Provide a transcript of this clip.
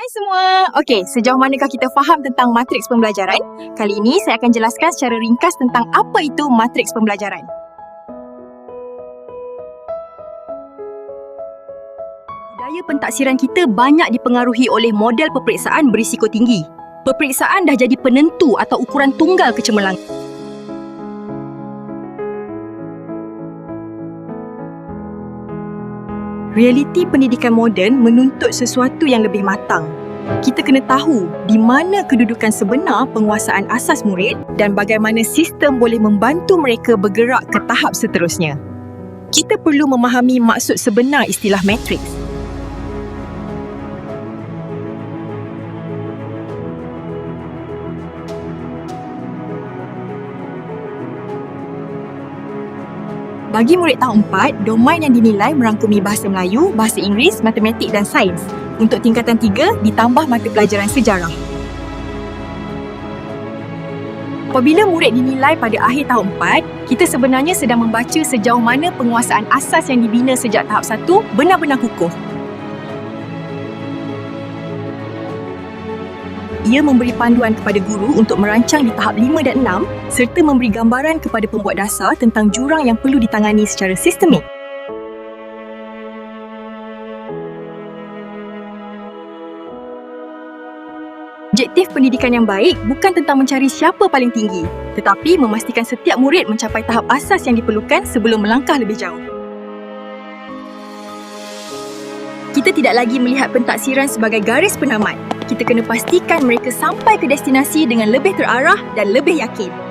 semua. Okey, sejauh manakah kita faham tentang matriks pembelajaran? Kali ini saya akan jelaskan secara ringkas tentang apa itu matriks pembelajaran. Budaya pentaksiran kita banyak dipengaruhi oleh model peperiksaan berisiko tinggi. Peperiksaan dah jadi penentu atau ukuran tunggal kecemerlangan. Realiti pendidikan moden menuntut sesuatu yang lebih matang. Kita kena tahu di mana kedudukan sebenar penguasaan asas murid dan bagaimana sistem boleh membantu mereka bergerak ke tahap seterusnya. Kita perlu memahami maksud sebenar istilah matriks. Bagi murid tahun 4, domain yang dinilai merangkumi bahasa Melayu, bahasa Inggeris, matematik dan sains. Untuk tingkatan 3, ditambah mata pelajaran sejarah. Apabila murid dinilai pada akhir tahun 4, kita sebenarnya sedang membaca sejauh mana penguasaan asas yang dibina sejak tahap 1 benar-benar kukuh. Ia memberi panduan kepada guru untuk merancang di tahap 5 dan 6 serta memberi gambaran kepada pembuat dasar tentang jurang yang perlu ditangani secara sistemik. Objektif pendidikan yang baik bukan tentang mencari siapa paling tinggi, tetapi memastikan setiap murid mencapai tahap asas yang diperlukan sebelum melangkah lebih jauh. Kita tidak lagi melihat pentaksiran sebagai garis penamat. Kita kena pastikan mereka sampai ke destinasi dengan lebih terarah dan lebih yakin.